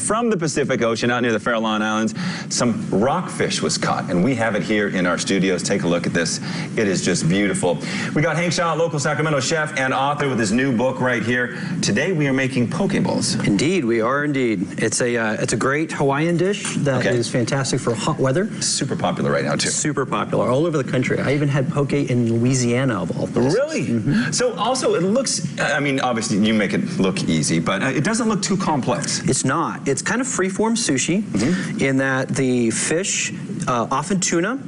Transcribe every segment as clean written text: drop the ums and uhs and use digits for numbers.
from the Pacific Ocean out near the Farallon Islands, some rockfish was caught, and we have it here in our studios. Take a look at this. It is just beautiful. We got Hank Shaw, local Sacramento chef and author, with his new book right here. Today we are making poke bowls. Indeed, we are indeed. It's a great Hawaiian dish that is fantastic for hot weather. Super popular right now too. Super popular all over the country. I even had poke in Louisiana of all places. Really? So also it looks, I mean, obviously you make it look easy, but it doesn't look too complex. It's not. It's kind of freeform sushi in that the fish, often tuna,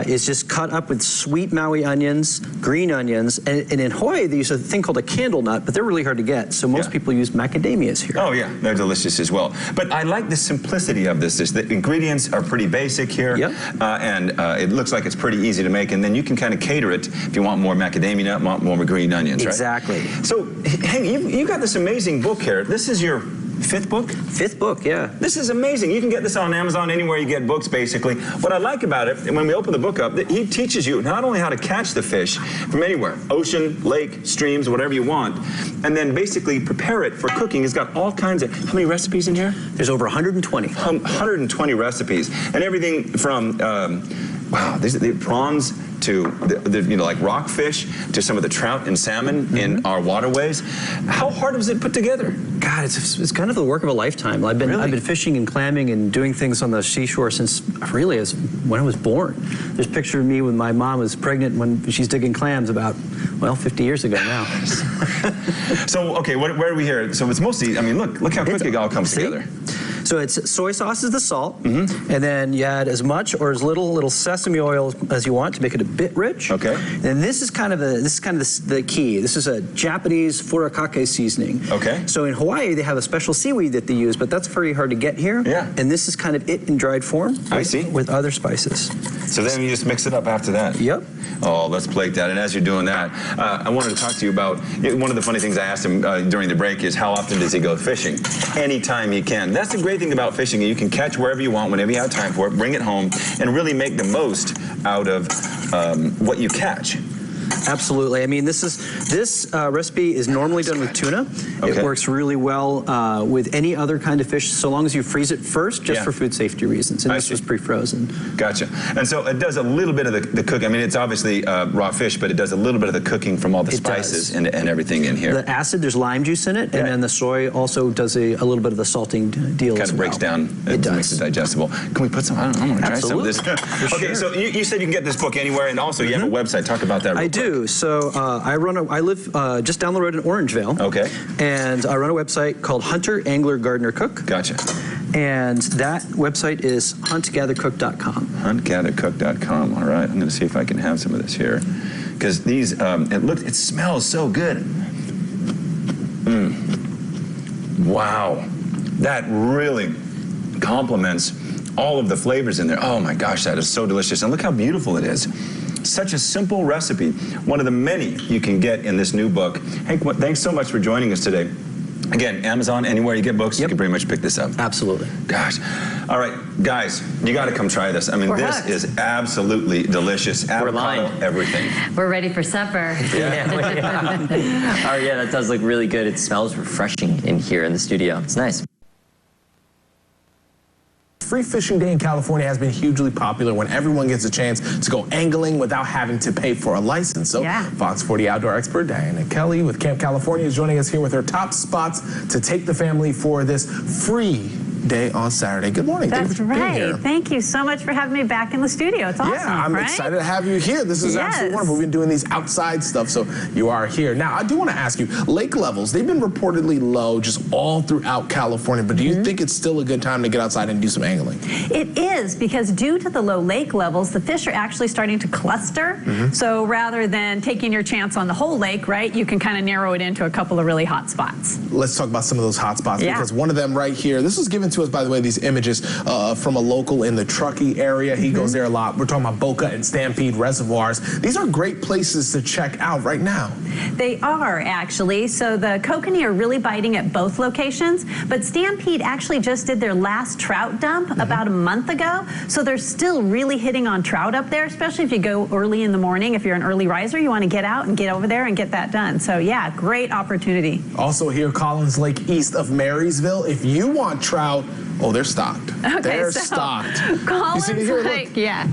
is just cut up with sweet Maui onions, green onions, and in Hawaii they use a thing called a candle nut, but they're really hard to get, so most people use macadamias here. Oh yeah, they're delicious as well. But I like the simplicity of this dish. The ingredients are pretty basic here, and it looks like it's pretty easy to make, and then you can kind of cater it if you want more macadamia nut, want more green onions, right? Exactly. So, Hank, you got this amazing book here. This is your fifth book? Fifth book, yeah. This is amazing. You can get this on Amazon, anywhere you get books, basically. What I like about it, and when we open the book up, he teaches you not only how to catch the fish from anywhere, ocean, lake, streams, whatever you want, and then basically prepare it for cooking. It's got all kinds of, how many recipes in here? There's over 120. 120 recipes, and everything from, wow, these are the prawns to you know, like rockfish, to some of the trout and salmon in our waterways. How hard was it put together? God, it's kind of the work of a lifetime. I've been fishing and clamming and doing things on the seashore since really as when I was born. There's a picture of me when my mom was pregnant when she's digging clams about, well, 50 years ago now. So, okay, where are we here? So it's mostly, I mean, look how quick it all comes together. So it's soy sauce is the salt, and then you add as much or as little sesame oil as you want to make it a bit rich. Okay. And this is kind of the key. This is a Japanese furikake seasoning. Okay. So in Hawaii they have a special seaweed that they use, but that's very hard to get here. Yeah. And this is kind of it in dried form. I see. With other spices. So then you just mix it up after that. Yep. Oh, let's plate that. And as you're doing that, I wanted to talk to you about, one of the funny things I asked him during the break is how often does he go fishing? Anytime he can. That's the great thing about fishing. You can catch wherever you want, whenever you have time for it, bring it home, and really make the most out of what you catch. Absolutely. I mean, this recipe is normally done with tuna. Okay. It works really well with any other kind of fish, so long as you freeze it first, just for food safety reasons. And this was pre-frozen. Gotcha. And so it does a little bit of the cooking. I mean, it's obviously raw fish, but it does a little bit of the cooking from all the spices and everything in here. The acid, there's lime juice in it, and then the soy also does a little bit of the salting deal as well. Kind of breaks down. It does. Makes it digestible. Can we put some? I want to try some of this. Okay, so you said you can get this book anywhere, and also you have a website. Talk about that real quick. I do. So I live just down the road in Orangevale. Okay. And I run a website called Hunter Angler Gardener Cook. Gotcha. And that website is huntgathercook.com. Huntgathercook.com. All right. I'm going to see if I can have some of this here, because these it smells so good. Wow, that really complements all of the flavors in there. Oh my gosh, that is so delicious. And look how beautiful it is. Such a simple recipe, one of the many you can get in this new book. Hank, thanks so much for joining us today. Again, Amazon, anywhere you get books, you can pretty much pick this up. Absolutely. Gosh. All right, guys, you got to come try this. I mean, this is absolutely delicious. Avocado, everything. We're ready for supper. Yeah. Oh, yeah, that does look really good. It smells refreshing in here in the studio. It's nice. Free Fishing Day in California has been hugely popular when everyone gets a chance to go angling without having to pay for a license. So Fox 40 outdoor expert Diana Kelly with Camp California is joining us here with her top spots to take the family for this free day on Saturday. Good morning. That's right. Thank you so much for having me back in the studio. It's awesome. Yeah, I'm excited to have you here. This is absolutely wonderful. We've been doing these outside stuff, so you are here. Now, I do want to ask you, lake levels, they've been reportedly low just all throughout California, but do you think it's still a good time to get outside and do some angling? It is, because due to the low lake levels, the fish are actually starting to cluster. So rather than taking your chance on the whole lake, right, you can kind of narrow it into a couple of really hot spots. Let's talk about some of those hot spots, because one of them right here, this was given given to us, by the way, these images from a local in the Truckee area. He goes there a lot. We're talking about Boca and Stampede reservoirs. These are great places to check out right now. They are, actually. So the kokanee are really biting at both locations, but Stampede actually just did their last trout dump about a month ago. So they're still really hitting on trout up there, especially if you go early in the morning. If you're an early riser, you want to get out and get over there and get that done. So yeah, great opportunity. Also here, Collins Lake east of Marysville. If you want trout, oh, they're stocked. Okay, they're so stocked. Collins Lake, yeah.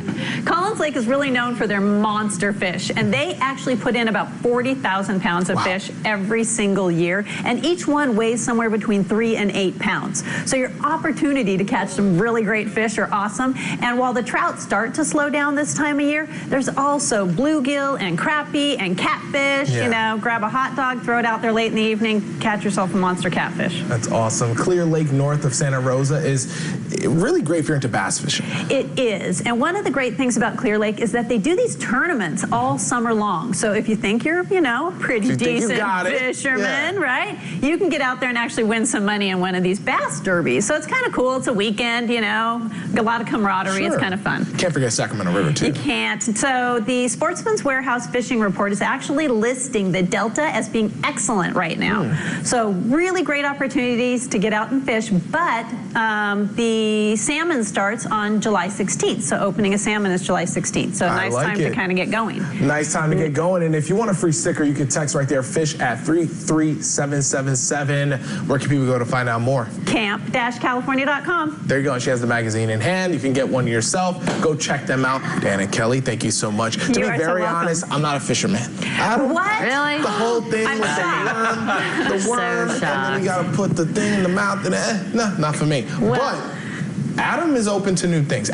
Collins Lake is really known for their monster fish, and they actually put in about 40,000 pounds of fish every single year, and each one weighs somewhere between 3 and 8 pounds. So your opportunity to catch some really great fish are awesome. And while the trout start to slow down this time of year, there's also bluegill and crappie and catfish. You know, grab a hot dog, throw it out there late in the evening, catch yourself a monster catfish. That's awesome. Clear Lake north of Santa Rosa is really great if you're into bass fishing. It is. And one of the great things about Clear Lake is that they do these tournaments all summer long. So if you think you're, you know, a pretty decent fisherman, right, you can get out there and actually win some money in one of these bass derbies. So it's kind of cool. It's a weekend, you know, a lot of camaraderie. It's kind of fun. Can't forget Sacramento River, too. You can't. So the Sportsman's Warehouse Fishing Report is actually listing the Delta as being excellent right now. So really great opportunities to get out and fish, but the salmon starts on July 16th. So opening a salmon is July 16th. So nice time to kind of get going. Nice time to get going. And if you want a free sticker, you can text right there, fish at 33777. Where can people go to find out more? Camp-California.com. There you go. And she has the magazine in hand. You can get one yourself. Go check them out. Dan and Kelly, thank you so much. To be very honest, I'm not a fisherman. What? Really? The whole thing with the worm, and then you got to put the thing in the mouth, and no, not for me. But Adam is open to new things.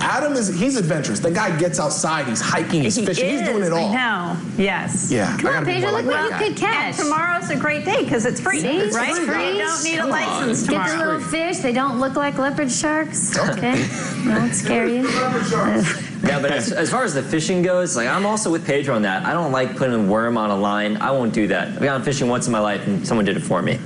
He's adventurous. The guy gets outside, he's hiking, he's fishing, he's doing it all. I know, yes. Yeah. Come on, Pedro, look what you could catch. And tomorrow's a great day because it's free, right? Free. You don't need a license tomorrow. Get the little fish. They don't look like leopard sharks. Okay. Don't scare you. Yeah, but as far as the fishing goes, like I'm also with Pedro on that. I don't like putting a worm on a line. I won't do that. I've gone fishing once in my life and someone did it for me.